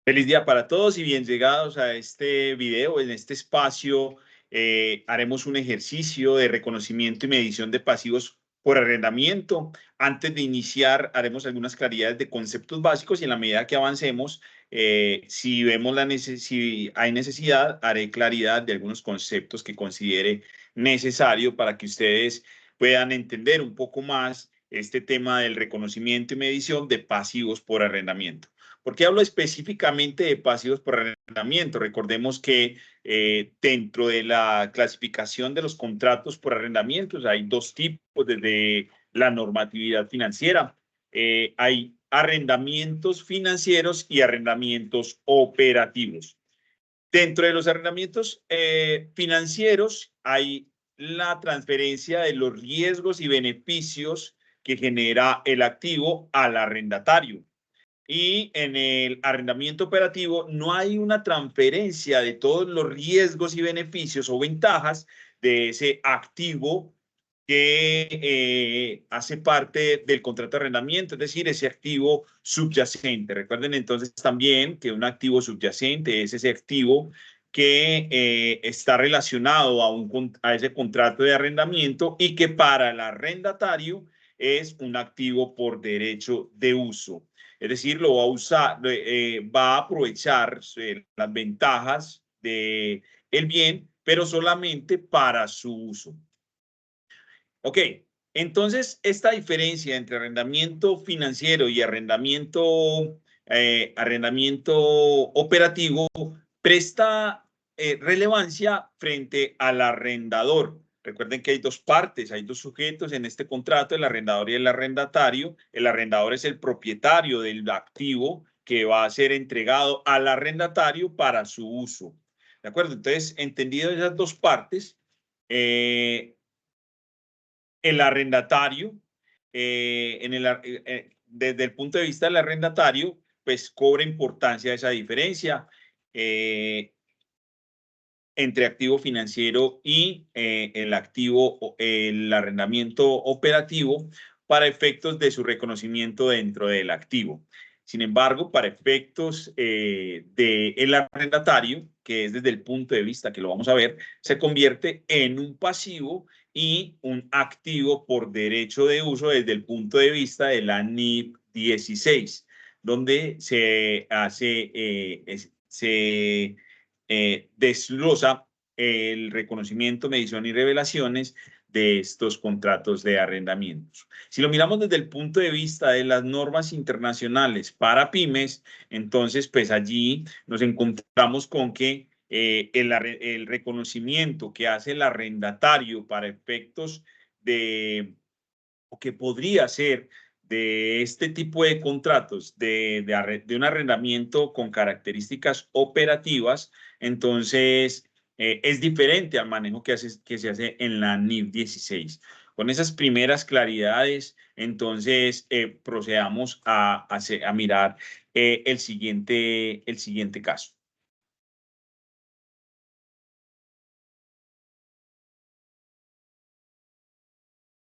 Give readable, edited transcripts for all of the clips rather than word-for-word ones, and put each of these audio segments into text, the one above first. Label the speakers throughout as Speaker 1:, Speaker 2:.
Speaker 1: Feliz día para todos y bien llegados a este video. En este espacio haremos un ejercicio de reconocimiento y medición de pasivos por arrendamiento. Antes de iniciar, haremos algunas claridades de conceptos básicos y en la medida que avancemos, si vemos si hay necesidad, haré claridad de algunos conceptos que considere necesario para que ustedes puedan entender un poco más este tema del reconocimiento y medición de pasivos por arrendamiento. ¿Por qué hablo específicamente de pasivos por arrendamiento? Recordemos que dentro de la clasificación de los contratos por arrendamientos hay dos tipos desde la normatividad financiera. Hay arrendamientos financieros y arrendamientos operativos. Dentro de los arrendamientos financieros hay la transferencia de los riesgos y beneficios que genera el activo al arrendatario. Y en el arrendamiento operativo no hay una transferencia de todos los riesgos y beneficios o ventajas de ese activo que hace parte del contrato de arrendamiento, es decir, ese activo subyacente. Recuerden entonces también que un activo subyacente es ese activo que está relacionado a ese contrato de arrendamiento y que para el arrendatario es un activo por derecho de uso. Es decir, lo va a usar, va a aprovechar las ventajas del bien, pero solamente para su uso. Ok, entonces esta diferencia entre arrendamiento financiero y arrendamiento operativo presta relevancia frente al arrendador. Recuerden que hay dos partes, hay dos sujetos en este contrato, el arrendador y el arrendatario. El arrendador es el propietario del activo que va a ser entregado al arrendatario para su uso. ¿De acuerdo? Entonces, entendido esas dos partes, el arrendatario, desde el punto de vista del arrendatario, pues cobra importancia esa diferencia entre activo financiero y el arrendamiento operativo para efectos de su reconocimiento dentro del activo. Sin embargo, para efectos del arrendatario, que es desde el punto de vista que lo vamos a ver, se convierte en un pasivo y un activo por derecho de uso desde el punto de vista de la NIF 16, donde desglosa el reconocimiento, medición y revelaciones de estos contratos de arrendamientos. Si lo miramos desde el punto de vista de las normas internacionales para pymes, entonces pues allí nos encontramos con que el reconocimiento que hace el arrendatario para efectos o que podría ser de este tipo de contratos de un arrendamiento con características operativas, entonces es diferente al manejo que se hace en la NIF 16. Con esas primeras claridades, entonces procedamos a mirar el siguiente caso.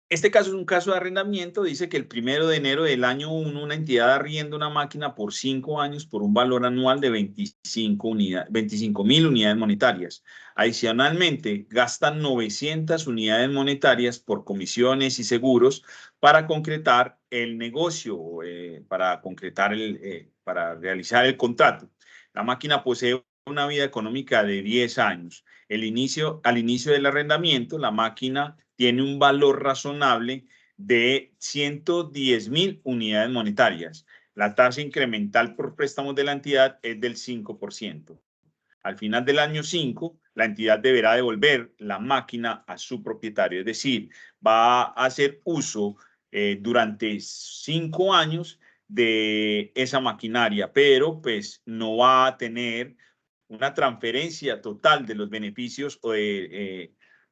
Speaker 1: Este caso es un caso de arrendamiento. Dice que el 1 de enero del año 1, una entidad arrienda una máquina por 5 años por un valor anual de 25.000 unidades monetarias. Adicionalmente, gastan 900 unidades monetarias por comisiones y seguros para concretar el negocio, para realizar el contrato. La máquina posee una vida económica de 10 años. Al inicio del arrendamiento, la máquina tiene un valor razonable de 110.000 unidades monetarias. La tasa incremental por préstamos de la entidad es del 5%. Al final del año 5, la entidad deberá devolver la máquina a su propietario, es decir, va a hacer uso durante 5 años de esa maquinaria, pero pues no va a tener una transferencia total de los beneficios o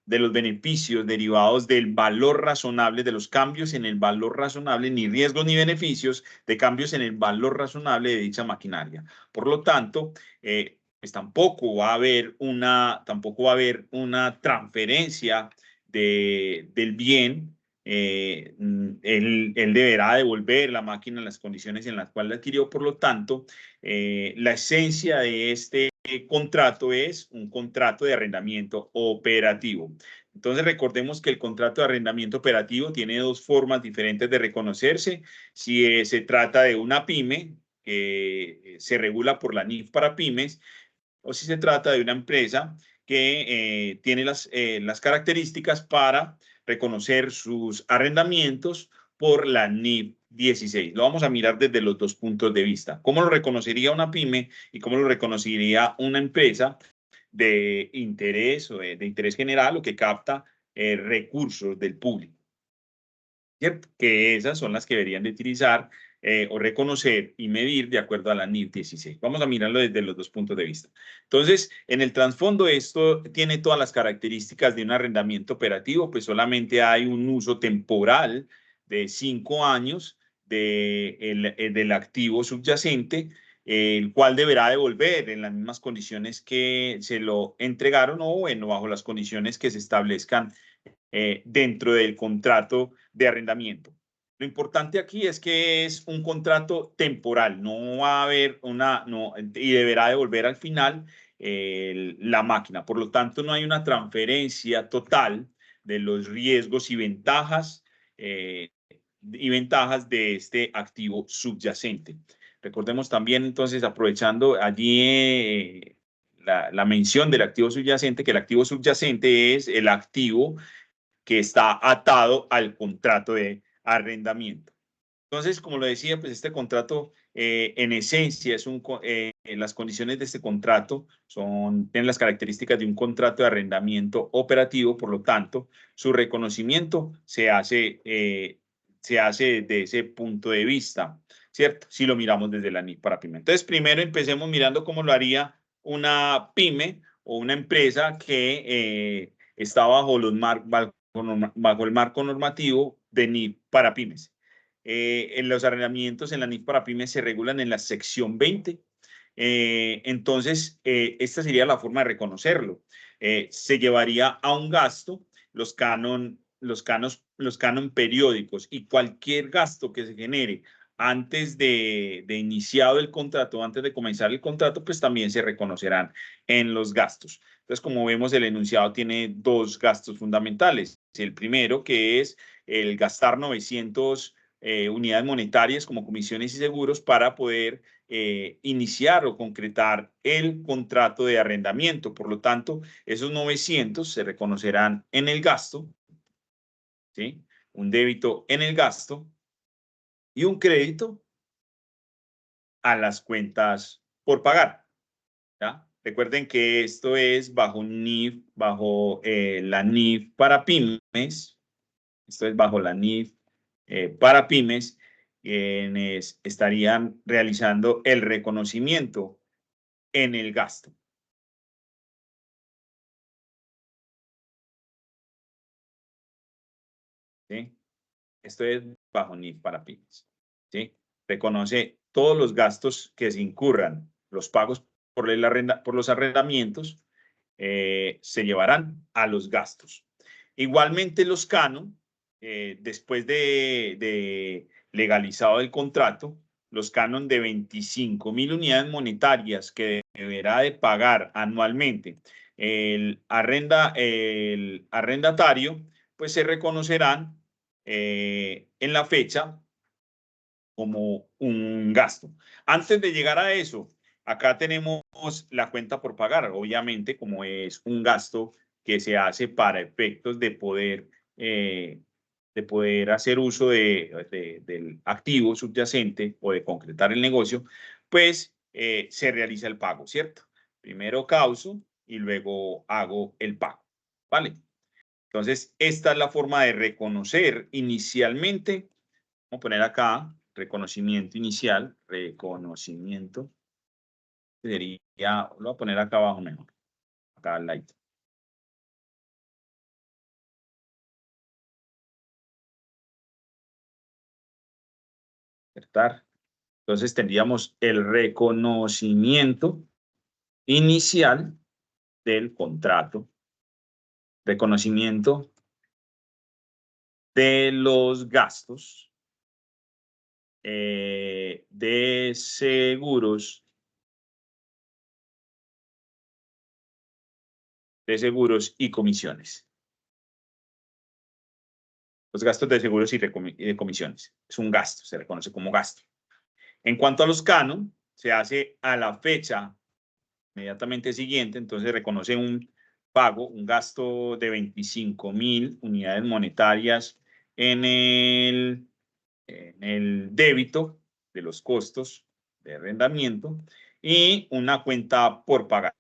Speaker 1: de los beneficios derivados del valor razonable, de los cambios en el valor razonable, ni riesgos ni beneficios de cambios en el valor razonable de dicha maquinaria. Por lo tanto, pues tampoco va a haber una transferencia del bien él deberá devolver la máquina en las condiciones en las cuales la adquirió. Por lo tanto, la esencia de este contrato es un contrato de arrendamiento operativo. Entonces, recordemos que el contrato de arrendamiento operativo tiene dos formas diferentes de reconocerse. Si se trata de una pyme, que se regula por la NIF para pymes, o si se trata de una empresa que tiene las características para reconocer sus arrendamientos por la NIF 16. Lo vamos a mirar desde los dos puntos de vista. ¿Cómo lo reconocería una pyme y cómo lo reconocería una empresa de interés o de interés general o que capta recursos del público? ¿Cierto? Que esas son las que deberían de utilizar o reconocer y medir de acuerdo a la NIF 16. Vamos a mirarlo desde los dos puntos de vista. Entonces, en el trasfondo esto tiene todas las características de un arrendamiento operativo, pues solamente hay un uso temporal de 5 años del activo subyacente, el cual deberá devolver en las mismas condiciones que se lo entregaron o bueno, bajo las condiciones que se establezcan dentro del contrato de arrendamiento. Lo importante aquí es que es un contrato temporal, no va a haber y deberá devolver al final la máquina. Por lo tanto, no hay una transferencia total de los riesgos y ventajas de este activo subyacente. Recordemos también, entonces, aprovechando allí la mención del activo subyacente, que el activo subyacente es el activo que está atado al contrato de arrendamiento. Entonces, como lo decía, pues este contrato en esencia las condiciones de este contrato tienen las características de un contrato de arrendamiento operativo, por lo tanto, su reconocimiento se hace desde ese punto de vista, ¿cierto? Si lo miramos desde la NIF para pyme. Entonces, primero empecemos mirando cómo lo haría una pyme o una empresa que está bajo el marco normativo de NIF para pymes. En los arrendamientos en la NIF para pymes se regulan en la sección 20. Entonces, esta sería la forma de reconocerlo. Se llevaría a un gasto los canon periódicos y cualquier gasto que se genere antes de iniciado el contrato, antes de comenzar el contrato, pues también se reconocerán en los gastos. Entonces, como vemos, el enunciado tiene dos gastos fundamentales. El primero, que es el gastar 900 unidades monetarias como comisiones y seguros para poder iniciar o concretar el contrato de arrendamiento. Por lo tanto, esos 900 se reconocerán en el gasto, ¿sí? Un débito en el gasto y un crédito a las cuentas por pagar, ¿ya? Recuerden que esto es bajo la NIF para pymes. Esto es bajo la NIF para pymes, quienes estarían realizando el reconocimiento en el gasto. ¿Sí? Esto es bajo NIF para pymes. ¿Sí? Reconoce todos los gastos que se incurran, los pagos por los arrendamientos, se llevarán a los gastos. Igualmente los canon, después de legalizado el contrato, los canon de 25.000 unidades monetarias que deberá de pagar anualmente el arrendatario, pues se reconocerán en la fecha como un gasto. Antes de llegar a eso, acá tenemos la cuenta por pagar, obviamente como es un gasto que se hace para efectos de poder hacer uso del activo subyacente o de concretar el negocio, pues se realiza el pago, ¿cierto? Primero causo y luego hago el pago, ¿vale? Entonces, esta es la forma de reconocer inicialmente. Vamos a poner acá reconocimiento inicial, reconocimiento. Lo voy a poner acá abajo mejor. Acá light. Acertar. Entonces tendríamos el reconocimiento inicial del contrato. Reconocimiento de los gastos de seguros y comisiones. Los gastos de seguros y de comisiones. Es un gasto, se reconoce como gasto. En cuanto a los canon, se hace a la fecha inmediatamente siguiente, entonces reconoce un pago, un gasto de 25.000 unidades monetarias en el débito de los costos de arrendamiento y una cuenta por pagar.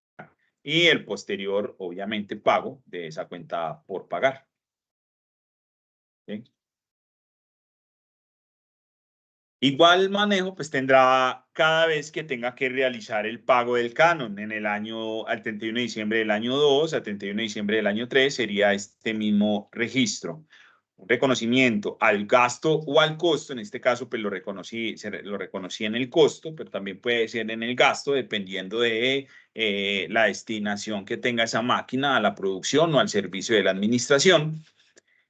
Speaker 1: Y el posterior, obviamente, pago de esa cuenta por pagar. ¿Sí? Igual manejo, pues tendrá cada vez que tenga que realizar el pago del canon en el año, al 31 de diciembre del año 2, al 31 de diciembre del año 3, sería este mismo registro. Un reconocimiento al gasto o al costo, en este caso, pues lo reconocí en el costo, pero también puede ser en el gasto, dependiendo de la destinación que tenga esa máquina a la producción o al servicio de la administración.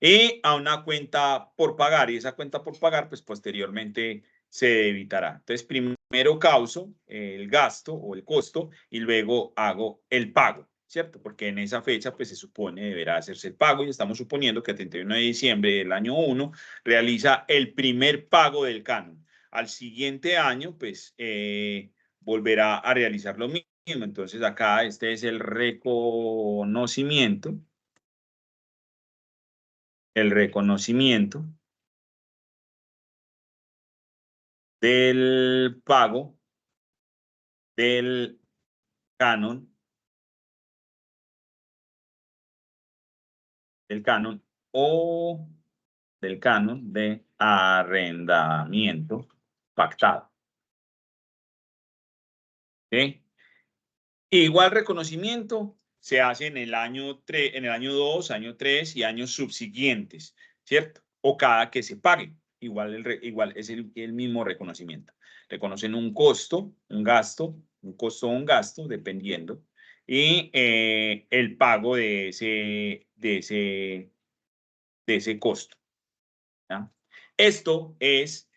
Speaker 1: Y a una cuenta por pagar, y esa cuenta por pagar, pues posteriormente se debitará. Entonces, primero causo el gasto o el costo y luego hago el pago, ¿cierto? Porque en esa fecha, pues se supone deberá hacerse el pago y estamos suponiendo que el 31 de diciembre del año 1 realiza el primer pago del canon. Al siguiente año, pues volverá a realizar lo mismo. Entonces, acá este es el reconocimiento del pago del canon, o del canon de arrendamiento pactado. ¿Sí? Igual reconocimiento se hace en el año 3, en el año 2, año 3 y años subsiguientes, ¿cierto? O cada que se pague. Igual es el mismo reconocimiento. Reconocen un costo, un gasto, un costo o un gasto, dependiendo, y el pago de ese costo. ¿Ya? Esto es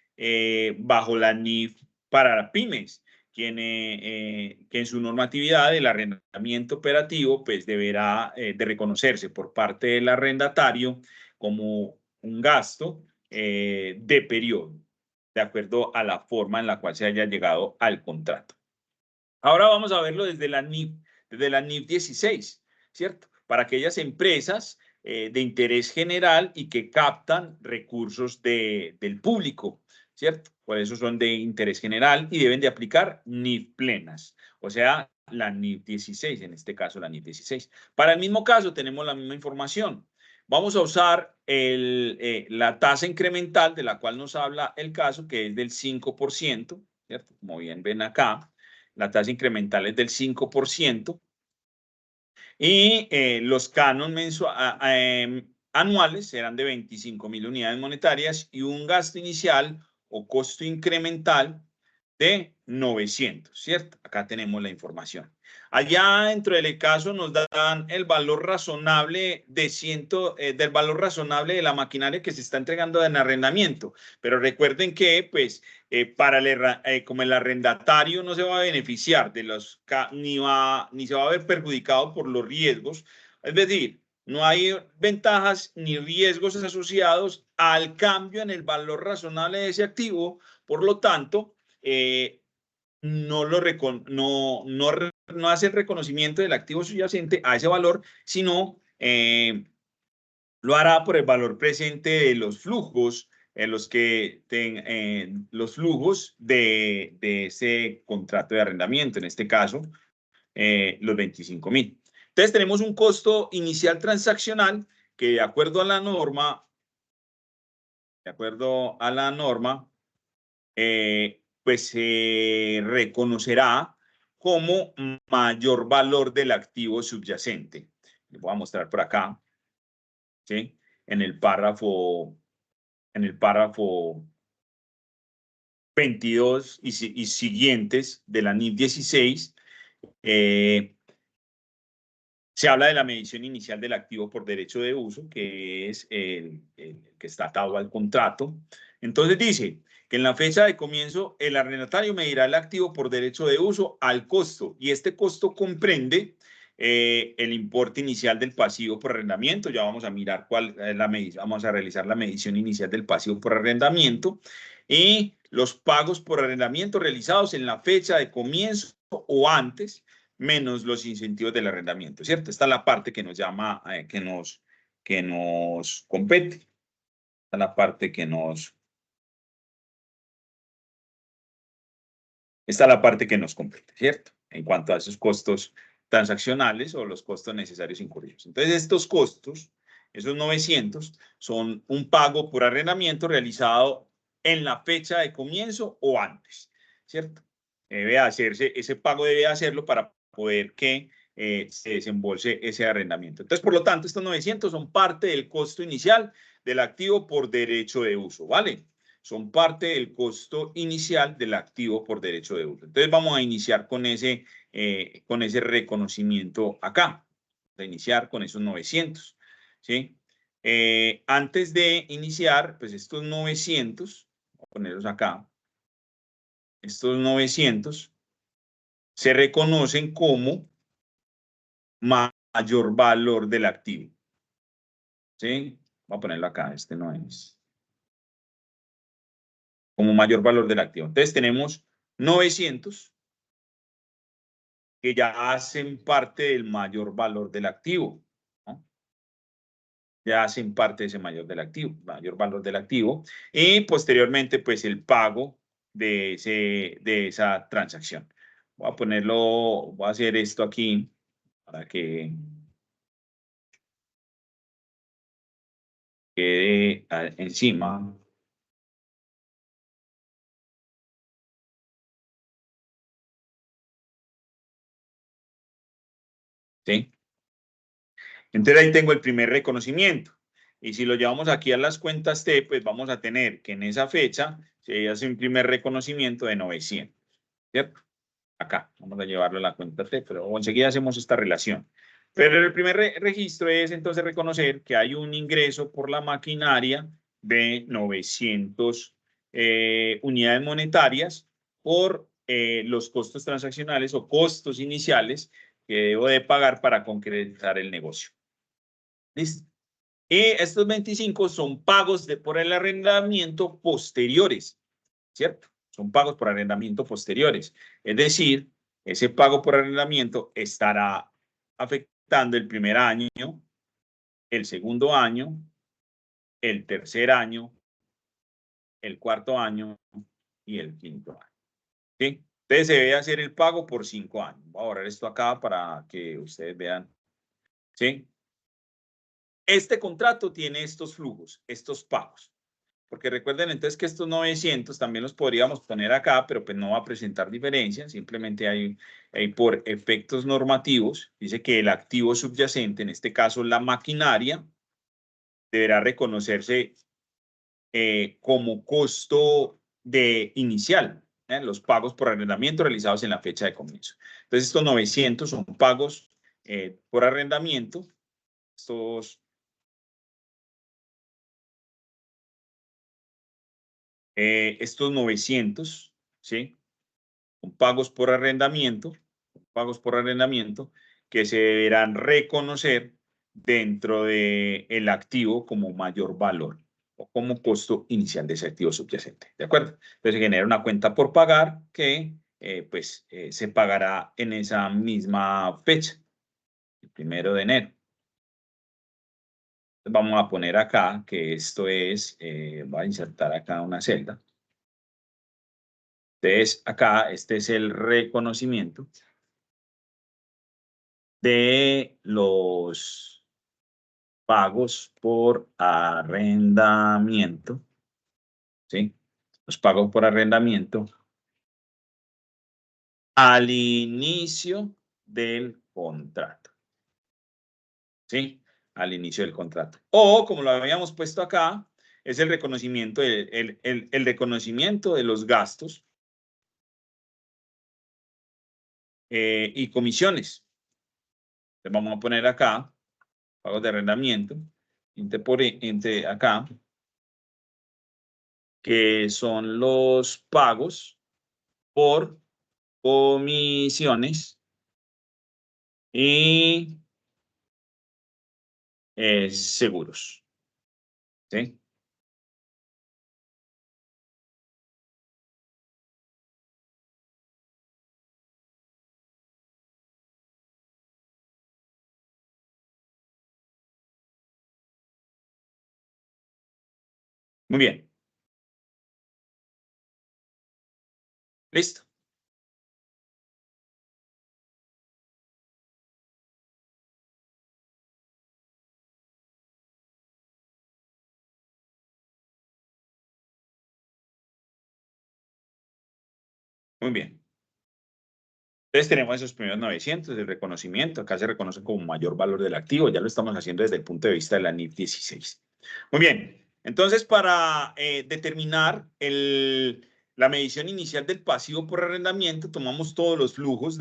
Speaker 1: bajo la NIF para pymes, que en su normatividad el arrendamiento operativo pues deberá de reconocerse por parte del arrendatario como un gasto de periodo, de acuerdo a la forma en la cual se haya llegado al contrato. Ahora vamos a verlo desde la NIF 16, ¿cierto? Para aquellas empresas de interés general y que captan recursos del público, ¿cierto? Por eso son de interés general y deben de aplicar NIF plenas, o sea, la NIF 16, en este caso la NIF 16. Para el mismo caso tenemos la misma información. Vamos a usar la tasa incremental de la cual nos habla el caso, que es del 5%, ¿cierto? Como bien ven acá, la tasa incremental es del 5%, y los canon anuales serán de 25.000 unidades monetarias y un gasto inicial o costo incremental de 900, ¿cierto? Acá tenemos la información. Allá dentro del caso nos dan el valor razonable del valor razonable de la maquinaria que se está entregando en arrendamiento, pero recuerden que pues como el arrendatario no se va a beneficiar de ni se va a ver perjudicado por los riesgos, es decir, no hay ventajas ni riesgos asociados al cambio en el valor razonable de ese activo, por lo tanto, no hace el reconocimiento del activo subyacente a ese valor, sino lo hará por el valor presente de los flujos en los flujos de ese contrato de arrendamiento, en este caso, los 25.000. Entonces tenemos un costo inicial transaccional que de acuerdo a la norma, pues se reconocerá como mayor valor del activo subyacente. Les voy a mostrar por acá, ¿sí? En el párrafo 22 y siguientes de la NIF 16, Se habla de la medición inicial del activo por derecho de uso, que es el que está atado al contrato. Entonces dice que en la fecha de comienzo el arrendatario medirá el activo por derecho de uso al costo, y este costo comprende el importe inicial del pasivo por arrendamiento. Ya vamos a mirar cuál es la medición, vamos a realizar la medición inicial del pasivo por arrendamiento y los pagos por arrendamiento realizados en la fecha de comienzo o antes, menos los incentivos del arrendamiento, ¿cierto? Esta es la parte que nos llama, que nos compete. Esta es la parte que esta es la parte que nos compete, ¿cierto? En cuanto a esos costos transaccionales o los costos necesarios incurridos. Entonces, estos costos, esos 900, son un pago por arrendamiento realizado en la fecha de comienzo o antes, ¿cierto? Debe hacerse, ese pago debe hacerlo para poder que se desembolse ese arrendamiento. Entonces, por lo tanto, estos 900 son parte del costo inicial del activo por derecho de uso, ¿vale? Son parte del costo inicial del activo por derecho de uso. Entonces, vamos a iniciar con ese reconocimiento acá. Vamos a iniciar con esos 900, ¿sí? Antes de iniciar, pues estos 900, voy a ponerlos acá, estos 900 se reconocen como mayor valor del activo, ¿sí? Voy a ponerlo acá, este no es. Como mayor valor del activo. Entonces tenemos 900 que ya hacen parte del mayor valor del activo, ¿no? Ya hacen parte de ese mayor valor del activo, y posteriormente, pues, el pago de esa transacción. Voy a hacer esto aquí para que quede encima. ¿Sí? Entonces ahí tengo el primer reconocimiento. Y si lo llevamos aquí a las cuentas T, pues vamos a tener que en esa fecha se hace un primer reconocimiento de 900, ¿cierto? Acá, vamos a llevarlo a la cuenta T, pero enseguida hacemos esta relación. Pero el primer registro es entonces reconocer que hay un ingreso por la maquinaria de 900 unidades monetarias por los costos transaccionales o costos iniciales que debo de pagar para concretar el negocio. ¿Listo? Y estos 25 son pagos por el arrendamiento posteriores, ¿cierto? Son pagos por arrendamiento posteriores. Es decir, ese pago por arrendamiento estará afectando el primer año, el segundo año, el tercer año, el cuarto año y el quinto año, ¿sí? Entonces se debe hacer el pago por 5 años. Voy a borrar esto acá para que ustedes vean, ¿sí? Este contrato tiene estos flujos, estos pagos. Porque recuerden entonces que estos 900 también los podríamos poner acá, pero pues no va a presentar diferencia, simplemente hay por efectos normativos, dice que el activo subyacente, en este caso la maquinaria, deberá reconocerse como costo inicial, los pagos por arrendamiento realizados en la fecha de comienzo. Entonces estos 900 son pagos por arrendamiento, estos 900, ¿sí? Pagos por arrendamiento que se deberán reconocer dentro del activo como mayor valor o como costo inicial de ese activo subyacente, ¿de acuerdo? Entonces se genera una cuenta por pagar que se pagará en esa misma fecha, el 1 de enero. Vamos a poner acá que esto es, voy a insertar acá una celda. Entonces, acá, este es el reconocimiento de los pagos por arrendamiento, ¿sí? Los pagos por arrendamiento al inicio del contrato, ¿sí? Al inicio del contrato. O, como lo habíamos puesto acá, es el reconocimiento, el reconocimiento de los gastos y comisiones. Le vamos a poner acá, pagos de arrendamiento, entre acá, que son los pagos por comisiones y seguros. ¿Sí? Muy bien. Listo. Muy bien. Entonces tenemos esos primeros 900 de reconocimiento. Acá se reconoce como mayor valor del activo. Ya lo estamos haciendo desde el punto de vista de la NIF 16. Muy bien. Entonces, para determinar la medición inicial del pasivo por arrendamiento, tomamos todos los flujos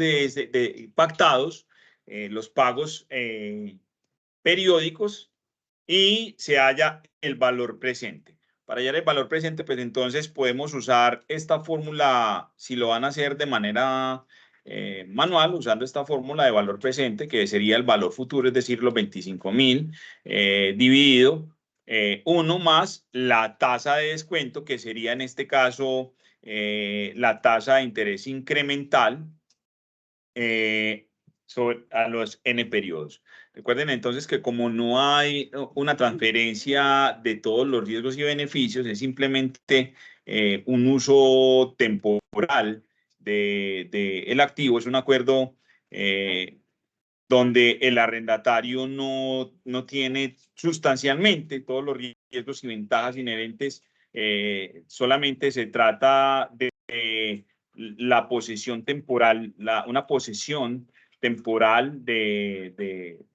Speaker 1: pactados, los pagos periódicos y se halla el valor presente. Para hallar el valor presente, pues entonces podemos usar esta fórmula, si lo van a hacer de manera manual, usando esta fórmula de valor presente, que sería el valor futuro, es decir, los 25.000 dividido 1 más la tasa de descuento, que sería en este caso la tasa de interés incremental a los N periodos. Recuerden entonces que como no hay una transferencia de todos los riesgos y beneficios, es simplemente un uso temporal el activo, es un acuerdo donde el arrendatario no tiene sustancialmente todos los riesgos y ventajas inherentes, solamente se trata de la posesión temporal, una posesión temporal de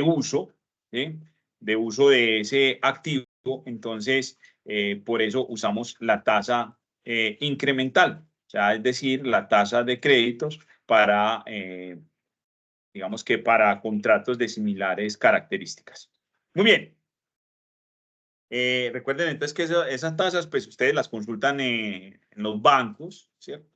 Speaker 1: uso, ¿sí? De uso de ese activo. Entonces, por eso usamos la tasa incremental, o sea, es decir, la tasa de créditos para, digamos que para contratos de similares características. Muy bien. Recuerden entonces que esas tasas, pues ustedes las consultan en los bancos, ¿cierto?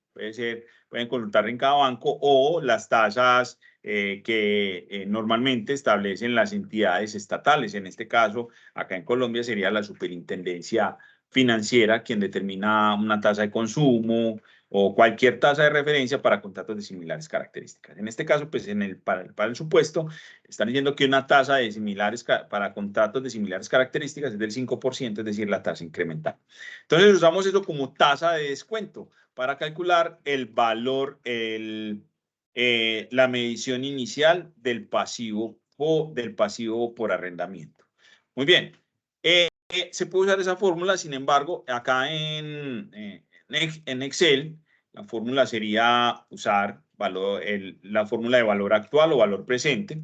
Speaker 1: Pueden consultar en cada banco o las tasas que normalmente establecen las entidades estatales. En este caso, acá en Colombia sería la Superintendencia Financiera quien determina una tasa de consumo o cualquier tasa de referencia para contratos de similares características. En este caso, pues para el supuesto, están diciendo que una tasa de similares para contratos de similares características es del 5%, es decir, la tasa incremental. Entonces usamos eso como tasa de descuento para calcular el valor, la medición inicial del pasivo por arrendamiento. Muy bien. Se puede usar esa fórmula, sin embargo, acá en Excel, la fórmula sería usar la fórmula de valor actual o valor presente.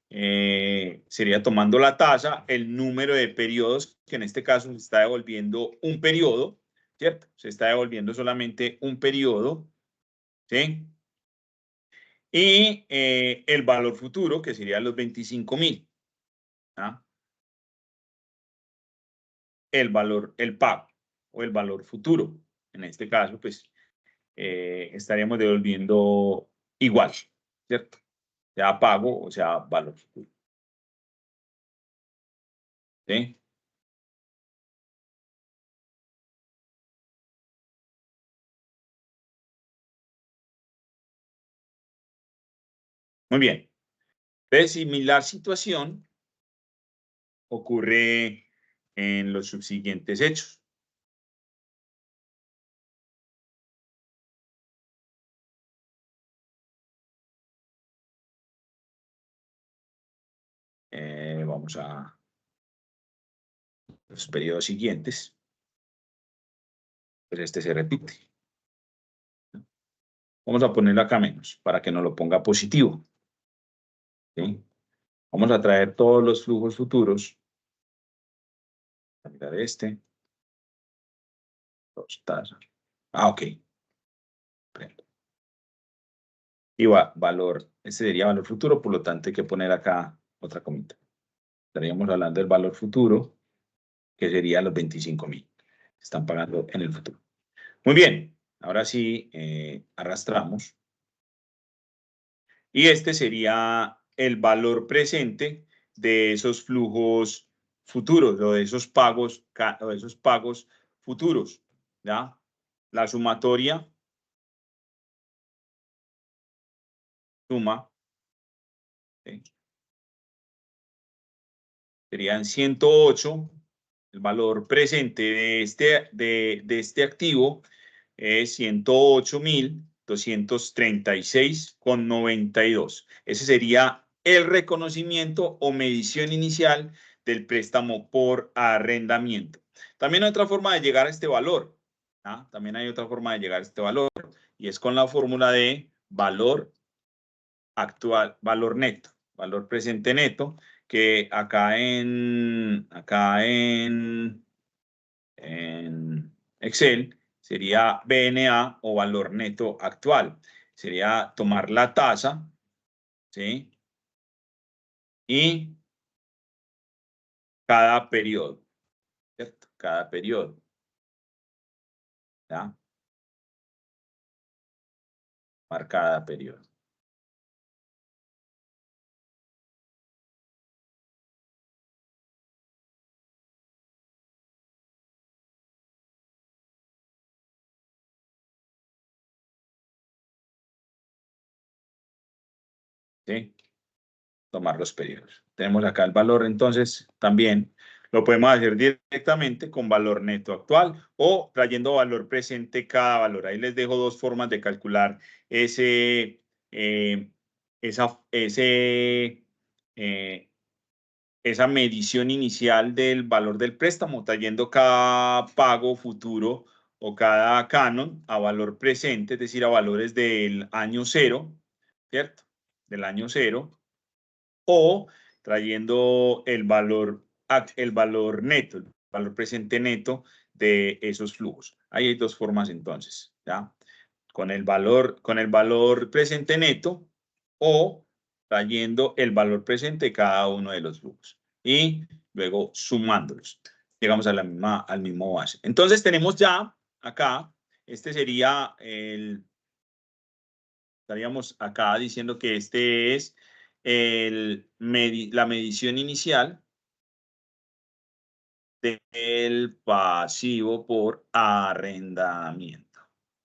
Speaker 1: Sería tomando la tasa, el número de periodos, que en este caso se está devolviendo un periodo, ¿cierto? Se está devolviendo solamente un periodo, ¿sí? Y el valor futuro, que sería los 25.000. ¿Ah? El valor, el pago o el valor futuro. En este caso, pues estaríamos devolviendo igual, ¿cierto? Sea pago o sea valor futuro. ¿Sí? Muy bien. De similar situación ocurre en los subsiguientes hechos. Vamos a los periodos siguientes. Pues este se repite. Vamos a ponerlo acá menos para que nos lo ponga positivo. ¿Sí? Vamos a traer todos los flujos futuros. A mirar este. Dos tasas. Ah, ok. y valor, este sería valor futuro, por lo tanto hay que poner acá otra comita. Estaríamos hablando del valor futuro, que sería los 25.000 que están pagando en el futuro. Muy bien, ahora sí arrastramos. Y este sería el valor presente de esos flujos futuros o de esos pagos futuros, ¿ya? La sumatoria suma, ¿sí? Serían 108. El valor presente de este activo es 108.236,92. Ese sería el reconocimiento o medición inicial del préstamo por arrendamiento. También hay otra forma de llegar a este valor. ¿Ah? También hay otra forma de llegar a este valor y es con la fórmula de valor actual, valor neto, valor presente neto, que acá en Excel sería BNA o valor neto actual. Sería tomar la tasa, ¿sí? Y cada periodo, ¿cierto? Cada periodo, ¿ya? Cada periodo. ¿Sí? Tomar los periodos. Tenemos acá el valor, entonces también lo podemos hacer directamente con valor neto actual o trayendo valor presente cada valor. Ahí les dejo dos formas de calcular ese, esa medición inicial del valor del préstamo, trayendo cada pago futuro o cada canon a valor presente, es decir, a valores del año cero, ¿cierto? Del año cero o trayendo el valor neto, el valor presente neto de esos flujos. Ahí hay dos formas entonces, ¿ya? Con el valor presente neto o trayendo el valor presente de cada uno de los flujos y luego sumándolos. Llegamos a al mismo base. Entonces tenemos ya acá, este sería estaríamos acá diciendo que este es la medición inicial del pasivo por arrendamiento.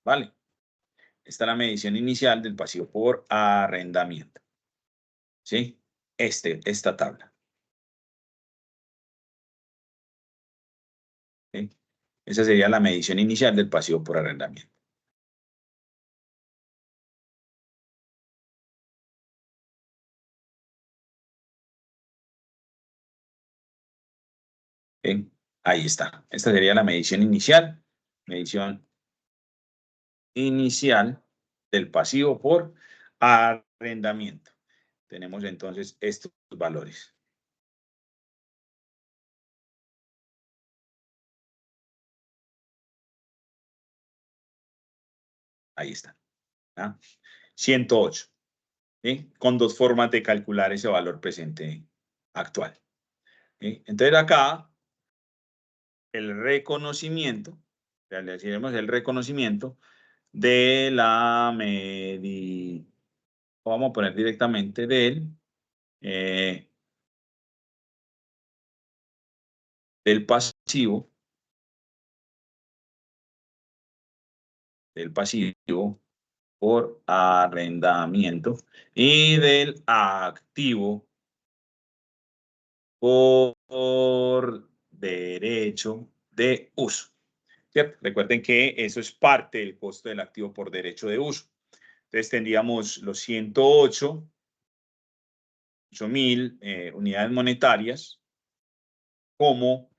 Speaker 1: ¿Vale? Esta es la medición inicial del pasivo por arrendamiento. ¿Sí? Esta tabla. ¿Sí? Esa sería la medición inicial del pasivo por arrendamiento. ¿Sí? Ahí está. Esta sería la medición inicial. Medición inicial del pasivo por arrendamiento. Tenemos entonces estos valores. Ahí está. ¿Ah? 108. ¿Sí? Con dos formas de calcular ese valor presente actual. ¿Sí? Entonces acá el reconocimiento, ya le deciremos el reconocimiento de la medición, vamos a poner directamente del pasivo por arrendamiento y del activo por derecho de uso. ¿Cierto? Recuerden que eso es parte del costo del activo por derecho de uso. Entonces tendríamos los 108.000 unidades monetarias como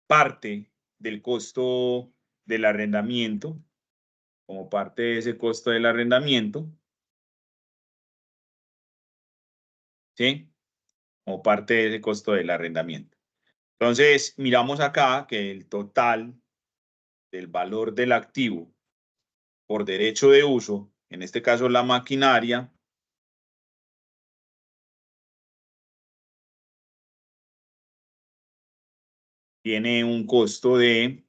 Speaker 1: parte del costo del arrendamiento, como parte de ese costo del arrendamiento, ¿sí? Como parte de ese costo del arrendamiento. Entonces, miramos acá que el total del valor del activo por derecho de uso en este caso la maquinaria, tiene un costo de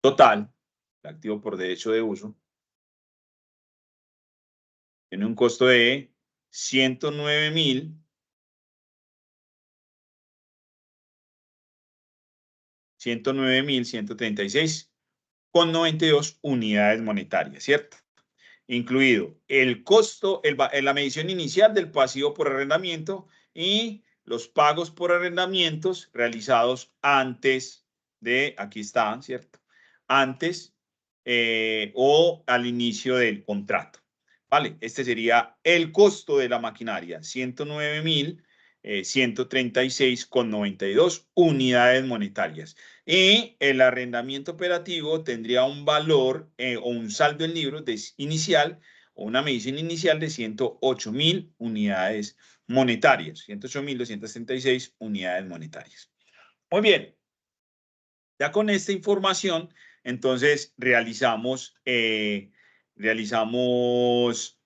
Speaker 1: total, el activo por derecho de uso, tiene un costo de 109.136,92 unidades monetarias, ¿cierto? Incluido el costo, la medición inicial del pasivo por arrendamiento y los pagos por arrendamientos realizados antes de, aquí están, ¿cierto? Antes o al inicio del contrato. ¿Vale? Este sería el costo de la maquinaria, 109.136,92 unidades monetarias. Y el arrendamiento operativo tendría un valor o un saldo en libros inicial o una medición inicial de 108.000 unidades monetarias, 108.236 unidades monetarias. Muy bien, ya con esta información, entonces realizamos los...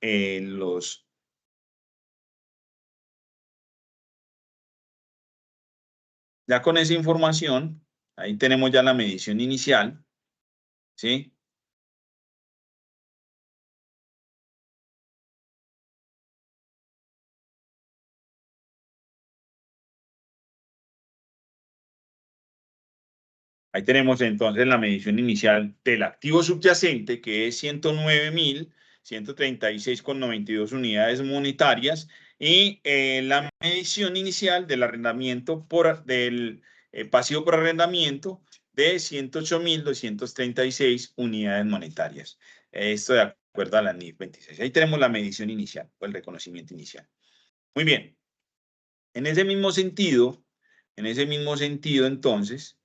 Speaker 1: Ya con esa información, ahí tenemos ya la medición inicial, ¿sí? Ahí tenemos entonces la medición inicial del activo subyacente, que es 109.136,92 unidades monetarias, y la medición inicial del arrendamiento del pasivo por arrendamiento de 108.236 unidades monetarias. Esto de acuerdo a la NIF 26. Ahí tenemos la medición inicial o el reconocimiento inicial. Muy bien. En ese mismo sentido, entonces,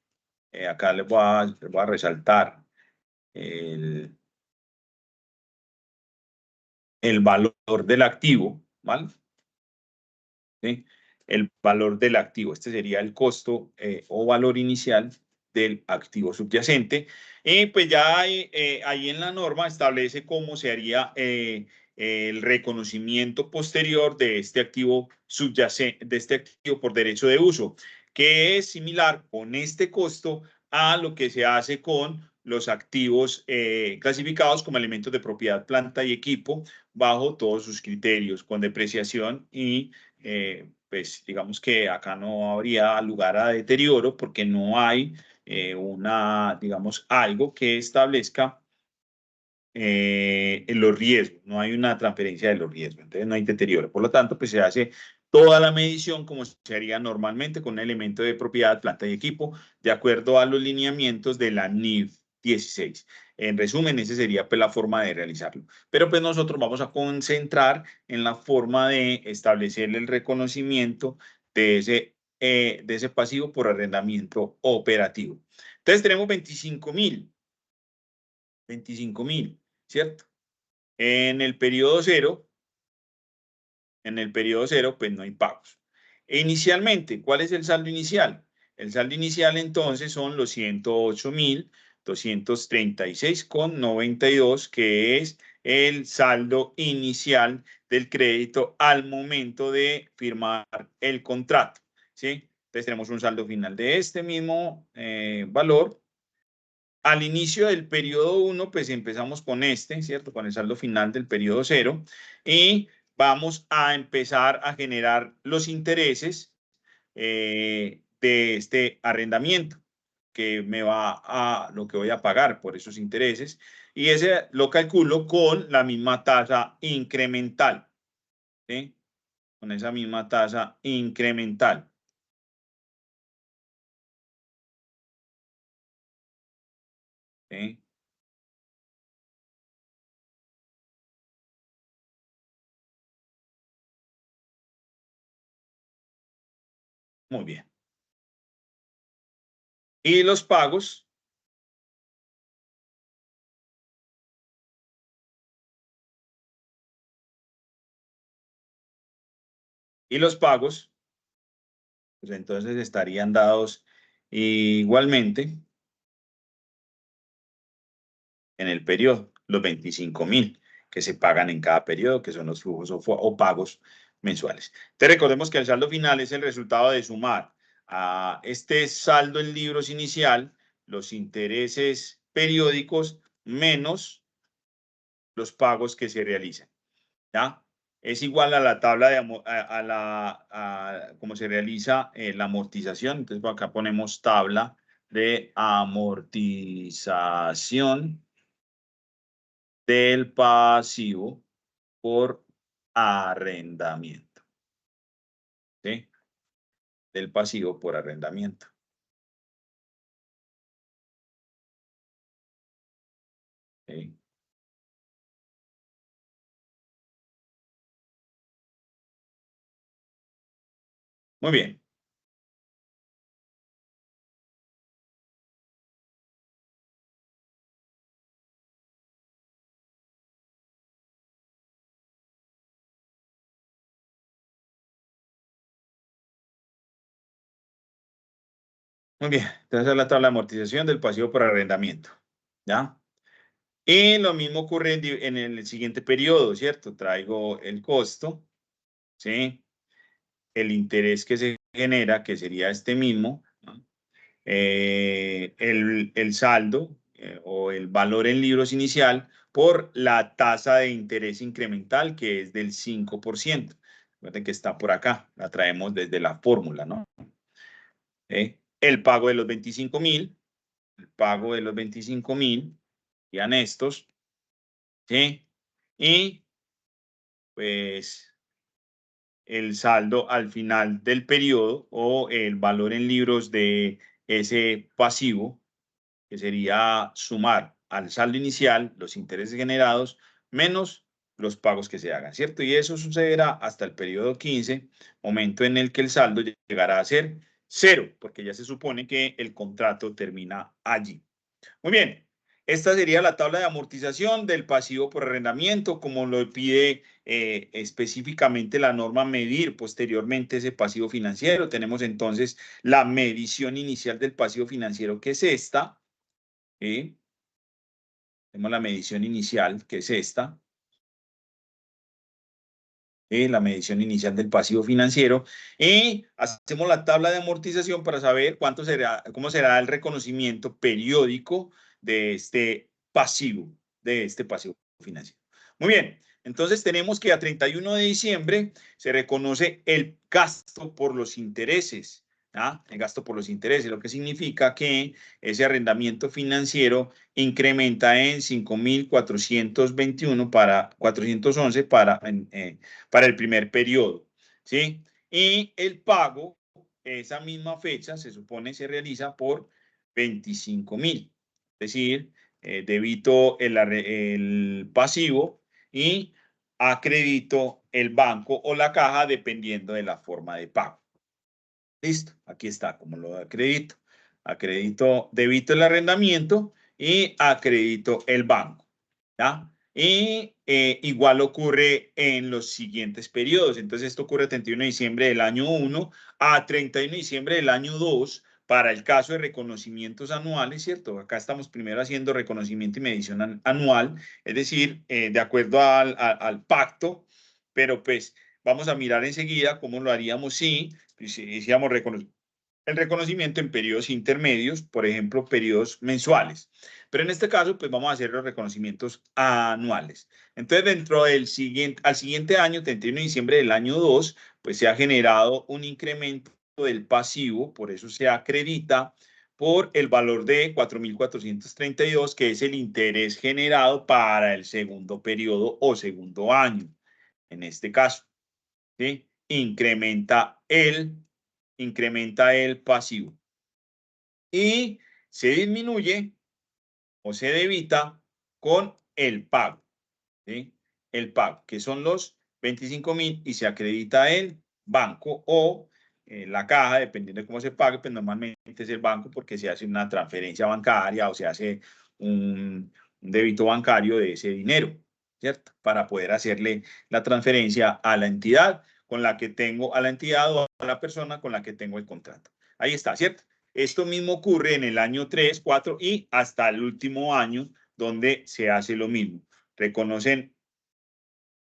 Speaker 1: acá les voy a resaltar el, el valor del activo, ¿vale? ¿Sí? El valor del activo. Este sería el costo o valor inicial del activo subyacente. Y pues ya ahí en la norma establece cómo se haría el reconocimiento posterior de este activo subyacente, de este activo por derecho de uso, que es similar con este costo a lo que se hace con los activos clasificados como elementos de propiedad, planta y equipo, bajo todos sus criterios, con depreciación y pues digamos que acá no habría lugar a deterioro porque no hay digamos, algo que establezca los riesgos, no hay una transferencia de los riesgos, entonces no hay deterioro. Por lo tanto, pues se hace toda la medición como se haría normalmente con un elemento de propiedad, planta y equipo, de acuerdo a los lineamientos de la NIF 16. En resumen, esa sería pues la forma de realizarlo. Pero pues nosotros vamos a concentrar en la forma de establecer el reconocimiento de ese pasivo por arrendamiento operativo. Entonces tenemos 25.000, ¿cierto? En el periodo cero, pues no hay pagos. E inicialmente, ¿cuál es el saldo inicial? El saldo inicial entonces son los 108.236,92, que es el saldo inicial del crédito al momento de firmar el contrato, ¿sí? Entonces tenemos un saldo final de este mismo valor. Al inicio del periodo 1, pues empezamos con este, ¿cierto? Con el saldo final del periodo 0 y vamos a empezar a generar los intereses de este arrendamiento que me va a lo que voy a pagar por esos intereses y ese lo calculo con la misma tasa incremental, ¿sí? Con esa misma tasa incremental, ¿sí? Muy bien. Y los pagos, y los pagos pues entonces estarían dados igualmente en el periodo los 25.000 que se pagan en cada periodo, que son los flujos o pagos mensuales. Entonces recordemos que el saldo final es el resultado de sumar a este saldo en libros inicial los intereses periódicos menos los pagos que se realizan, ¿ya? Es igual a la tabla de cómo se realiza la amortización. Entonces, por acá ponemos tabla de amortización del pasivo por arrendamiento, ¿sí? Del pasivo por arrendamiento. ¿Sí? Muy bien. Muy bien. Entonces, es la tabla de amortización del pasivo por arrendamiento, ¿ya? Y lo mismo ocurre en el siguiente periodo, ¿cierto? Traigo el costo, ¿sí? El interés que se genera, que sería este mismo, ¿no? El saldo o el valor en libros inicial por la tasa de interés incremental, que es del 5%. Recuerden que está por acá, la traemos desde la fórmula, ¿no? El pago de los 25.000, el pago de los 25.000, sean estos, ¿sí? Y pues el saldo al final del periodo o el valor en libros de ese pasivo, que sería sumar al saldo inicial los intereses generados menos los pagos que se hagan, ¿cierto? Y eso sucederá hasta el periodo 15, momento en el que el saldo llegará a ser cero, porque ya se supone que el contrato termina allí. Muy bien. Esta sería la tabla de amortización del pasivo por arrendamiento, como lo pide específicamente la norma medir posteriormente ese pasivo financiero. Tenemos entonces la medición inicial del pasivo financiero, que es esta. Tenemos la medición inicial, que es esta. La medición inicial del pasivo financiero. Y hacemos la tabla de amortización para saber cuánto será, cómo será el reconocimiento periódico de este pasivo financiero. Muy bien, entonces tenemos que a 31 de diciembre se reconoce el gasto por los intereses. ¿Ah? El gasto por los intereses, lo que significa que ese arrendamiento financiero incrementa en 5.421 para 411 para el primer periodo, ¿sí? Y el pago, esa misma fecha, se supone se realiza por 25.000, es decir, debito el pasivo y acredito el banco o la caja dependiendo de la forma de pago. Listo, aquí está, como lo acredito. Acredito, debito el arrendamiento y acredito el banco, ¿ya? Y igual ocurre en los siguientes periodos. Entonces, esto ocurre a 31 de diciembre del año 1 a 31 de diciembre del año 2 para el caso de reconocimientos anuales, ¿cierto? Acá estamos primero haciendo reconocimiento y medición anual, es decir, de acuerdo al pacto, pero pues vamos a mirar enseguida cómo lo haríamos si hiciéramos el reconocimiento en periodos intermedios, por ejemplo, periodos mensuales. Pero en este caso, pues vamos a hacer los reconocimientos anuales. Entonces, dentro del al siguiente año, 31 de diciembre del año 2, pues se ha generado un incremento del pasivo, por eso se acredita por el valor de 4.432, que es el interés generado para el segundo periodo o segundo año, en este caso, ¿sí? Incrementa el pasivo y se disminuye o se debita con el pago, ¿sí? El pago, que son los 25.000 y se acredita el banco o la caja, dependiendo de cómo se pague, pues normalmente es el banco porque se hace una transferencia bancaria o se hace un débito bancario de ese dinero, ¿cierto? Para poder hacerle la transferencia a la entidad con la que tengo a la entidad o a la persona con la que tengo el contrato. Ahí está, ¿cierto? Esto mismo ocurre en el año 3, 4 y hasta el último año donde se hace lo mismo. Reconocen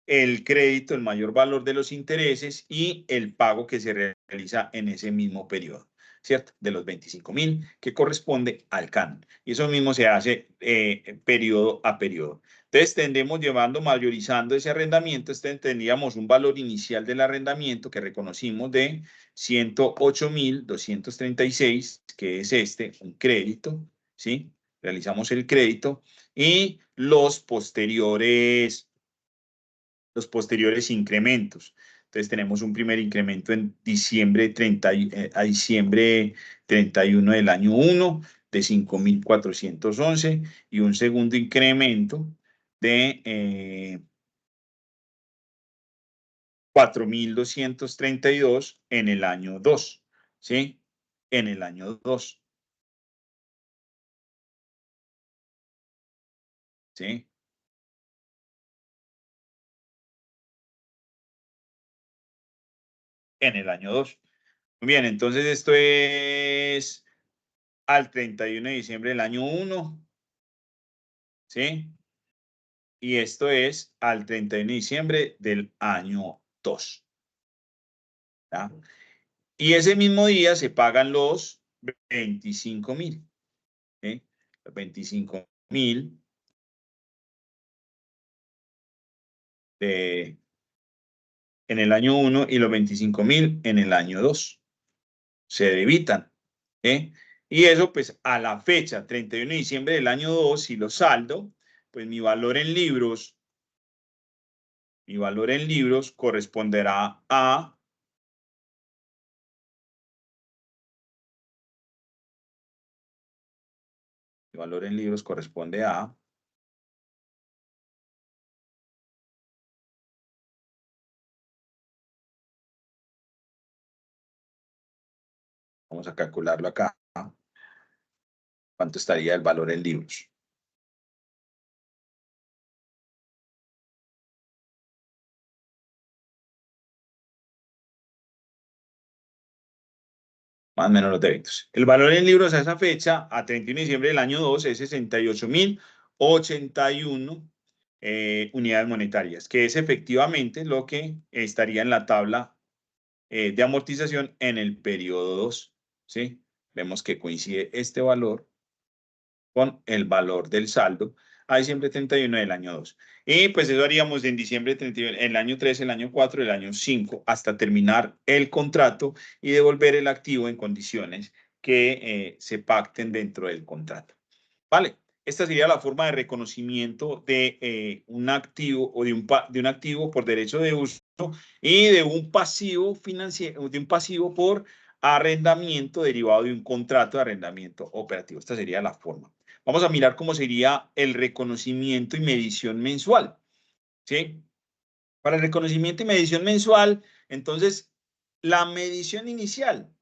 Speaker 1: el crédito, el mayor valor de los intereses y el pago que se realiza en ese mismo periodo, ¿cierto? De los 25.000 que corresponde al canon. Y eso mismo se hace periodo a periodo. Entonces, tendremos llevando, mayorizando ese arrendamiento, tendríamos un valor inicial del arrendamiento que reconocimos de 108.236, que es un crédito, ¿sí? Realizamos el crédito y los posteriores incrementos. Entonces tenemos un primer incremento en diciembre 30, a diciembre 31 del año 1 de 5.411 y un segundo incremento de 4.232 en el año 2, ¿sí? En el año 2, ¿sí? En el año 2. Muy bien, entonces esto es al 31 de diciembre del año 1, ¿sí? Y esto es al 31 de diciembre del año 2. ¿Ya? Y ese mismo día se pagan los 25.000. ¿Sí? Los 25.000 en el año 1 y los 25.000 en el año 2. Se debitan. ¿Sí? Y eso, pues, a la fecha, 31 de diciembre del año 2, si lo saldo, pues mi valor en libros corresponderá a mi valor en libros corresponde a vamos a calcularlo acá. ¿Cuánto estaría el valor en libros? Más o menos los débitos. El valor en libros a esa fecha, a 31 de diciembre del año 2, es 68.081 unidades monetarias, que es efectivamente lo que estaría en la tabla de amortización en el periodo 2. ¿Sí? Vemos que coincide este valor con el valor del saldo a diciembre 31 del año 2. Y pues eso haríamos en diciembre 31, el año 3, el año 4, el año 5, hasta terminar el contrato y devolver el activo en condiciones que se pacten dentro del contrato. ¿Vale? Esta sería la forma de reconocimiento de un activo o de un activo por derecho de uso y de un pasivo financiero, de un pasivo por arrendamiento derivado de un contrato de arrendamiento operativo. Esta sería la forma. Vamos a mirar cómo sería el reconocimiento y medición mensual. ¿Sí? Para el reconocimiento y medición mensual, entonces, la medición inicial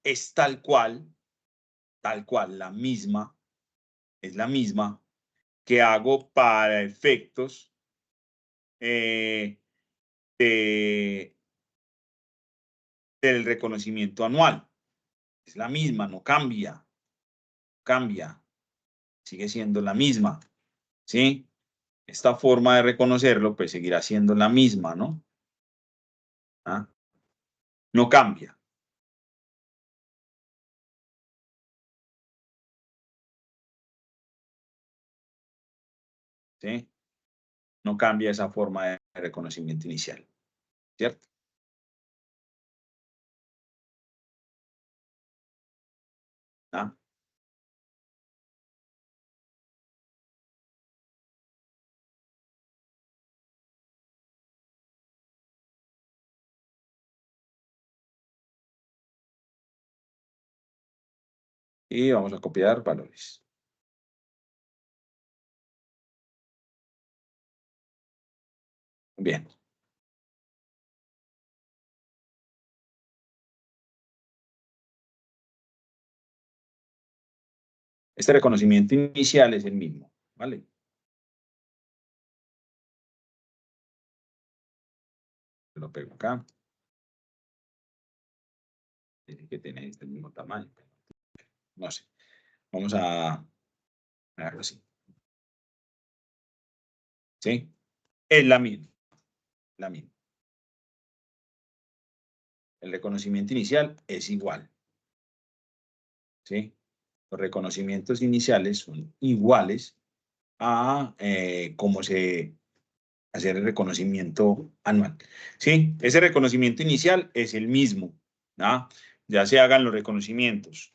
Speaker 1: es tal cual, es la misma que hago para efectos eh, de, del reconocimiento anual. Es la misma, no cambia, sigue siendo la misma, ¿sí? Esta forma de reconocerlo, pues seguirá siendo la misma, ¿no? ¿Ah? No cambia, ¿sí? No cambia esa forma de reconocimiento inicial, ¿cierto? ¿Ah? Y vamos a copiar valores. Bien. Este reconocimiento inicial es el mismo, ¿vale? lo pego acá. Tiene que tener este mismo tamaño. No sé. Vamos a algo así. ¿Sí? Es la misma. La misma. El reconocimiento inicial es igual. ¿Sí? Los reconocimientos iniciales son iguales a cómo se hace el reconocimiento anual. ¿Sí? Ese reconocimiento inicial es el mismo. ¿Ah? Ya se hagan los reconocimientos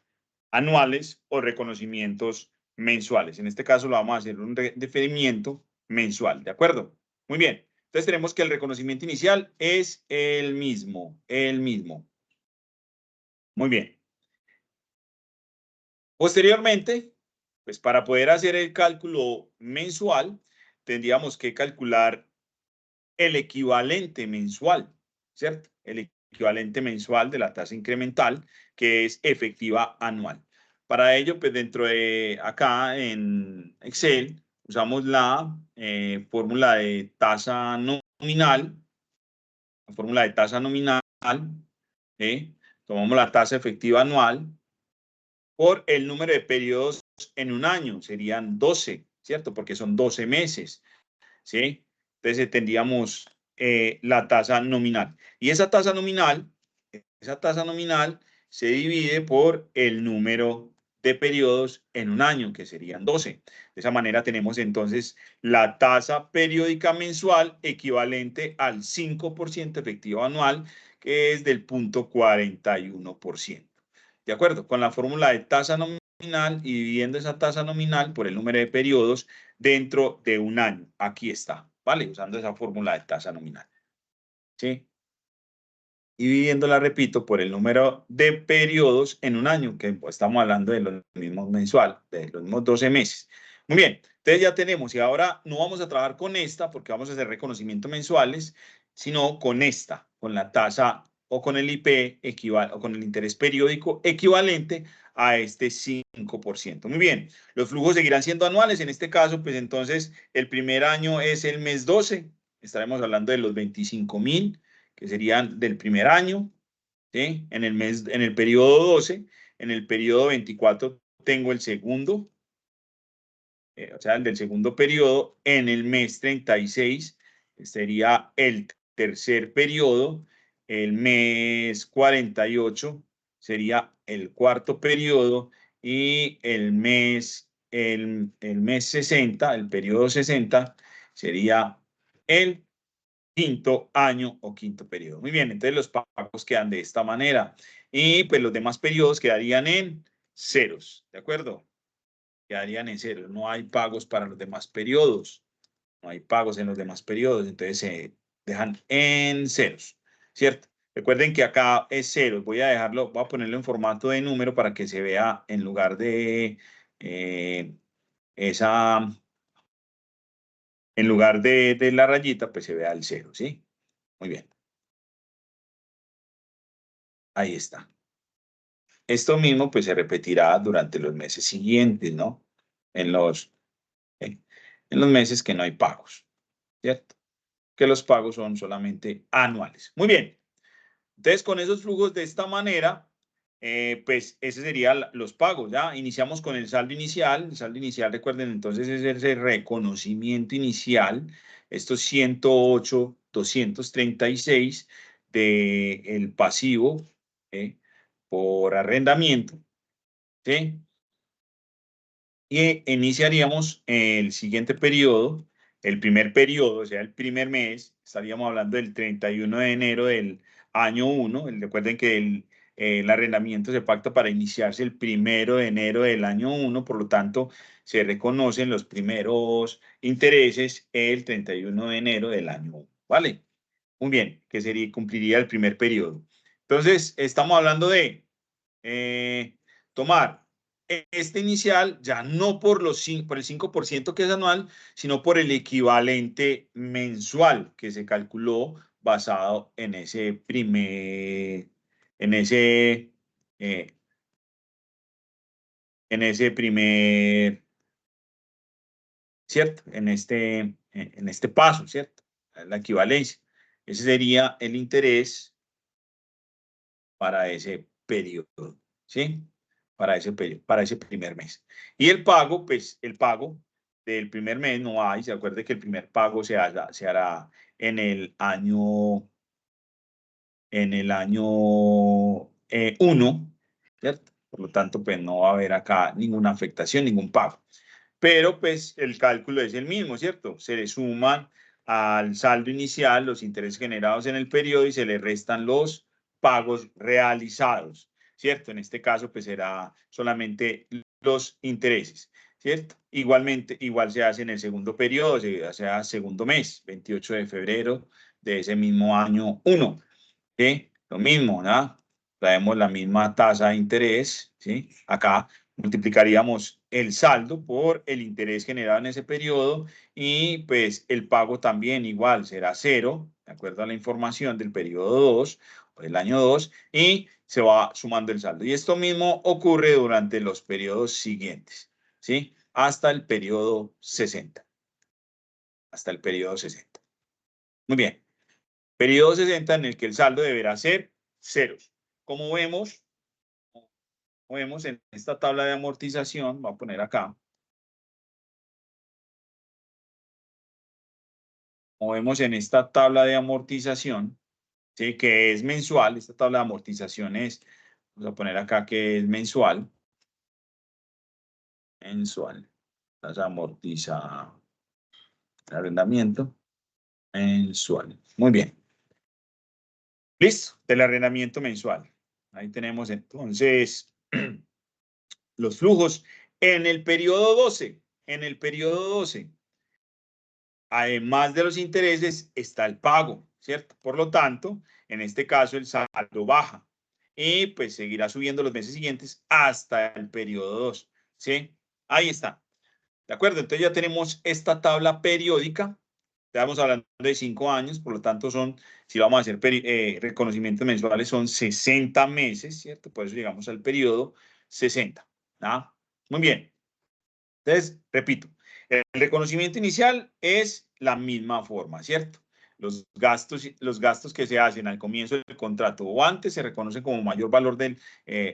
Speaker 1: anuales o reconocimientos mensuales. En este caso lo vamos a hacer un referimiento mensual, ¿de acuerdo? Muy bien. Entonces tenemos que el reconocimiento inicial es el mismo, el mismo. Muy bien. Posteriormente, pues para poder hacer el cálculo mensual, tendríamos que calcular el equivalente mensual, ¿cierto? El equivalente mensual de la tasa incremental, que es efectiva anual. Para ello, pues dentro de acá en Excel, usamos la fórmula de tasa nominal, la fórmula de tasa nominal, tomamos la tasa efectiva anual por el número de periodos en un año, serían 12, ¿cierto? Porque son 12 meses, ¿sí? Entonces tendríamos la tasa nominal. Y esa tasa nominal se divide por el número de periodos en un año, que serían 12. De esa manera tenemos entonces la tasa periódica mensual equivalente al 5% efectivo anual, que es del 0.41%. ¿De acuerdo? Con la fórmula de tasa nominal y dividiendo esa tasa nominal por el número de periodos dentro de un año. Aquí está, ¿vale? Usando esa fórmula de tasa nominal. ¿Sí? Y dividiéndola, repito, por el número de periodos en un año, que pues, estamos hablando de los mismos mensual, de los mismos 12 meses. Muy bien, entonces ya tenemos, y ahora no vamos a trabajar con esta, porque vamos a hacer reconocimientos mensuales, sino con esta, con la tasa o con el IP o con el interés periódico equivalente a este 5%. Muy bien, los flujos seguirán siendo anuales, en este caso, pues entonces el primer año es el mes 12, estaremos hablando de los 25.000, que serían del primer año, ¿sí? En el periodo 12, en el periodo 24 tengo el segundo, o sea, el del segundo periodo, en el mes 36 sería el tercer periodo, el mes 48 sería el cuarto periodo y el mes 60, el periodo 60 sería el quinto año o quinto periodo. Muy bien, entonces los pagos quedan de esta manera y pues los demás periodos quedarían en ceros, ¿de acuerdo? Quedarían en ceros, no hay pagos para los demás periodos, no hay pagos en los demás periodos, entonces se dejan en ceros, ¿cierto? Recuerden que acá es ceros, voy a dejarlo, voy a ponerlo en formato de número para que se vea en lugar de esa, en lugar de la rayita, pues se vea el cero, ¿sí? Muy bien. Ahí está. Esto mismo pues se repetirá durante los meses siguientes, ¿no? En en los meses que no hay pagos, ¿cierto? Que los pagos son solamente anuales. Muy bien. Entonces, con esos flujos de esta manera, pues ese serían los pagos, ¿ya? Iniciamos con el saldo inicial. El saldo inicial, recuerden, entonces es ese reconocimiento inicial, estos 108.236 del pasivo por arrendamiento, ¿sí? Y iniciaríamos el siguiente periodo, el primer periodo, o sea, el primer mes, estaríamos hablando del 31 de enero del año 1. Recuerden que el arrendamiento se pacta para iniciarse el 1 de enero del año 1, por lo tanto, se reconocen los primeros intereses el 31 de enero del año 1, ¿vale? Muy bien, que cumpliría el primer periodo. Entonces, estamos hablando de tomar este inicial ya no por por el 5% que es anual, sino por el equivalente mensual que se calculó basado en ese en ese, eh, en ese primer, ¿cierto? En este paso, ¿cierto? La equivalencia. Ese sería el interés para ese periodo, ¿sí? Para ese periodo, para ese primer mes. Y el pago, pues el pago del primer mes no hay. Se acuerde que el primer pago se hará en el año, uno, ¿cierto? Por lo tanto, pues no va a haber acá ninguna afectación, ningún pago. Pero pues el cálculo es el mismo, ¿cierto? Se le suman al saldo inicial los intereses generados en el periodo y se le restan los pagos realizados, ¿cierto? En este caso, pues será solamente los intereses, ¿cierto? Igualmente, igual se hace en el segundo periodo, se hace segundo mes, 28 de febrero de ese mismo año 1, ¿sí? Lo mismo, ¿no? Traemos la misma tasa de interés, ¿sí? Acá multiplicaríamos el saldo por el interés generado en ese periodo y pues el pago también igual será cero, de acuerdo a la información del periodo 2 o del año 2 y se va sumando el saldo. Y esto mismo ocurre durante los periodos siguientes, ¿sí? Hasta el periodo 60. Hasta el periodo 60. Muy bien. Periodo 60 en el que el saldo deberá ser ceros. Como vemos en esta tabla de amortización, voy a poner acá, como vemos en esta tabla de amortización, ¿sí? Que es mensual, esta tabla de amortización es, vamos a poner acá que es mensual, tasa amortiza el arrendamiento mensual. Muy bien. Listo, del arrendamiento mensual. Ahí tenemos entonces los flujos en el periodo 12. En el periodo 12. Además de los intereses, está el pago, ¿cierto? Por lo tanto, en este caso, el saldo baja y pues seguirá subiendo los meses siguientes hasta el periodo 2, ¿sí? Ahí está. ¿De acuerdo? Entonces ya tenemos esta tabla periódica. Estamos hablando de 5 años, por lo tanto si vamos a hacer reconocimientos mensuales, son 60 meses, ¿cierto? Por eso llegamos al periodo 60. ¿Ah? Muy bien. Entonces, repito, el reconocimiento inicial es la misma forma, ¿cierto? Los gastos que se hacen al comienzo del contrato o antes se reconocen como mayor valor del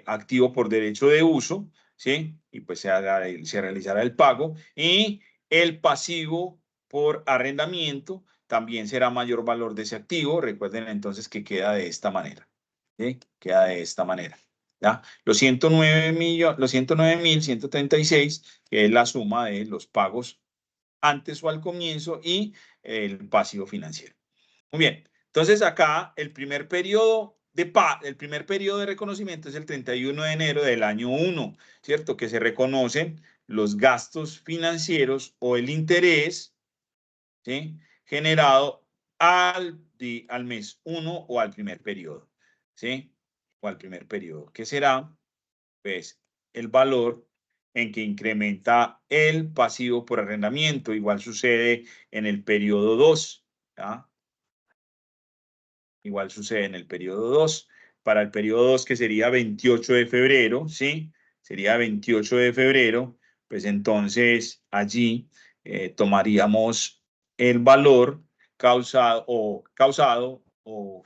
Speaker 1: activo por derecho de uso, ¿sí? Y pues se realizará el pago. Y el pasivo por arrendamiento también será mayor valor de ese activo. Recuerden entonces que queda de esta manera, ¿sí? Queda de esta manera. ¿Ya? Los 109.136, que es la suma de los pagos antes o al comienzo y el pasivo financiero. Muy bien. Entonces acá el primer periodo de reconocimiento es el 31 de enero del año 1, ¿cierto? Que se reconocen los gastos financieros o el interés, ¿sí? Generado al mes 1 o al primer periodo, ¿sí? O al primer periodo, que será pues el valor en que incrementa el pasivo por arrendamiento. Igual sucede en el periodo 2. ¿Ya? Igual sucede en el periodo 2. Para el periodo 2, que sería 28 de febrero, ¿sí? Sería 28 de febrero, pues entonces allí tomaríamos el valor causado o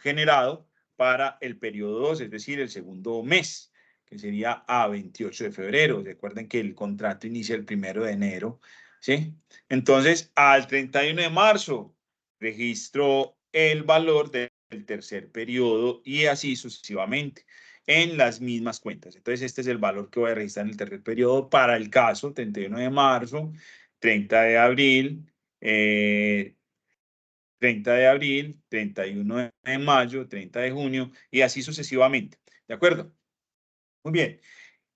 Speaker 1: generado para el periodo 2, es decir, el segundo mes, que sería a 28 de febrero. Recuerden que el contrato inicia el 1 de enero, ¿sí? Entonces, al 31 de marzo, registro el valor del tercer periodo y así sucesivamente en las mismas cuentas. Entonces, este es el valor que voy a registrar en el tercer periodo para el caso 31 de marzo, 30 de abril, 30 de abril, 31 de mayo, 30 de junio y así sucesivamente. ¿De acuerdo? Muy bien.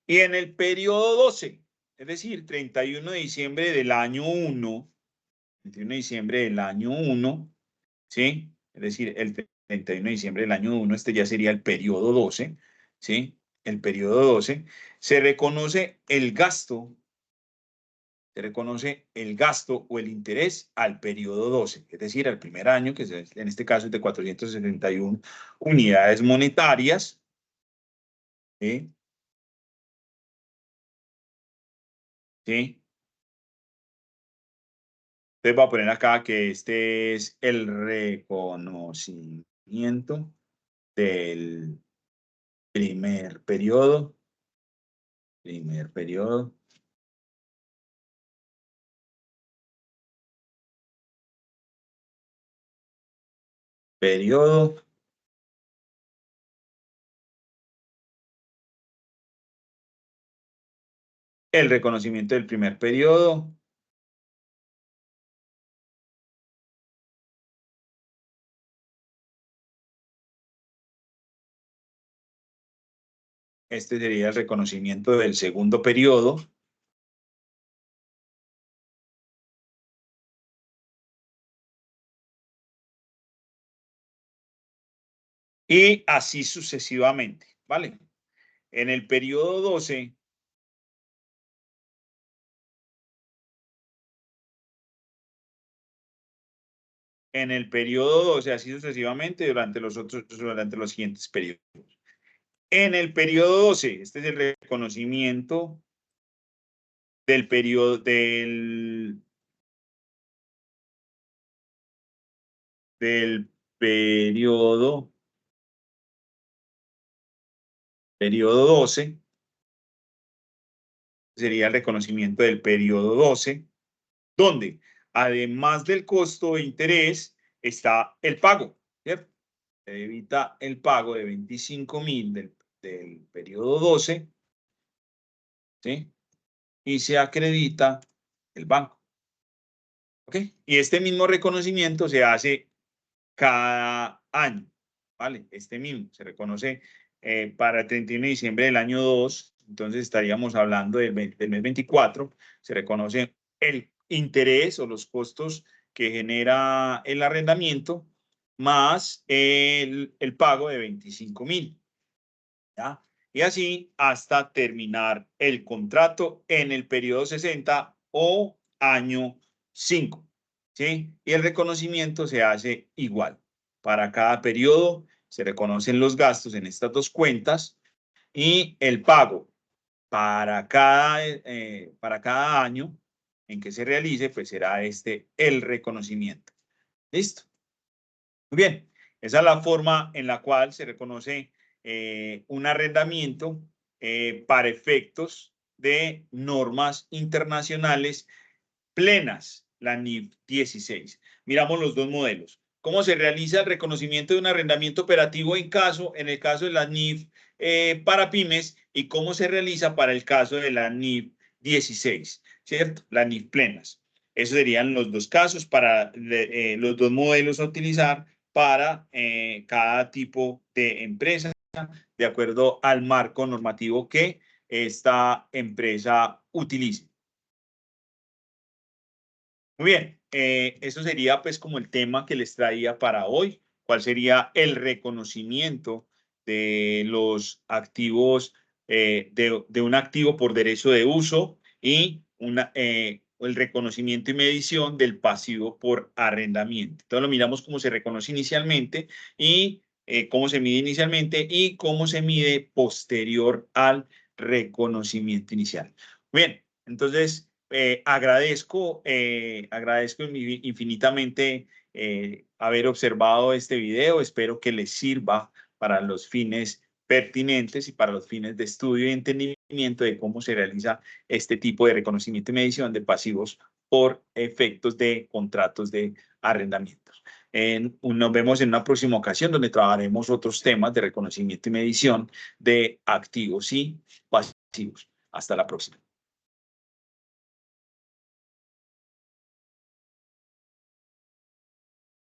Speaker 1: Y en el periodo 12, es decir, 31 de diciembre del año 1, 31 de diciembre del año 1, ¿sí? Es decir, el 31 de diciembre del año 1, este ya sería el periodo 12, ¿sí? El periodo 12, se reconoce el gasto o el interés al periodo 12, es decir, al primer año, que en este caso es de 471 unidades monetarias, ¿sí? ¿Sí? Entonces voy a poner acá que este es el reconocimiento del primer periodo. El reconocimiento del primer periodo. Este sería el reconocimiento del segundo periodo. Y así sucesivamente, ¿vale? En el periodo 12, así sucesivamente durante los siguientes periodos. En el periodo 12, este es el reconocimiento del periodo del periodo 12, sería el reconocimiento del periodo 12, donde además del costo de interés está el pago, ¿cierto? Se evita el pago de 25.000 del periodo 12, ¿sí? Y se acredita el banco. ¿Ok? Y este mismo reconocimiento se hace cada año, ¿vale? Este mismo se reconoce para el 31 de diciembre del año 2, entonces estaríamos hablando del mes 24, se reconoce el interés o los costos que genera el arrendamiento más el pago de 25.000, ¿ya? Y así hasta terminar el contrato en el periodo 60 o año 5, ¿sí? Y el reconocimiento se hace igual. Para cada periodo se reconocen los gastos en estas dos cuentas y el pago para cada año en que se realice, pues será el reconocimiento. ¿Listo? Muy bien, esa es la forma en la cual se reconoce un arrendamiento para efectos de normas internacionales plenas, la NIF 16. Miramos los dos modelos. ¿Cómo se realiza el reconocimiento de un arrendamiento operativo en el caso de la NIF para pymes y cómo se realiza para el caso de la NIF 16, ¿cierto? La NIF plenas. Esos serían los dos casos para los dos modelos a utilizar para cada tipo de empresa, de acuerdo al marco normativo que esta empresa utilice. Muy bien, eso sería pues como el tema que les traía para hoy. ¿Cuál sería el reconocimiento de los activos, de un activo por derecho de uso y el reconocimiento y medición del pasivo por arrendamiento? Entonces lo miramos cómo se reconoce inicialmente y cómo se mide inicialmente y cómo se mide posterior al reconocimiento inicial. Bien, entonces agradezco infinitamente haber observado este video. Espero que les sirva para los fines pertinentes y para los fines de estudio y entendimiento de cómo se realiza este tipo de reconocimiento y medición de pasivos por efectos de contratos de arrendamientos. Nos vemos en una próxima ocasión donde trabajaremos otros temas de reconocimiento y medición de activos y pasivos. Hasta la próxima.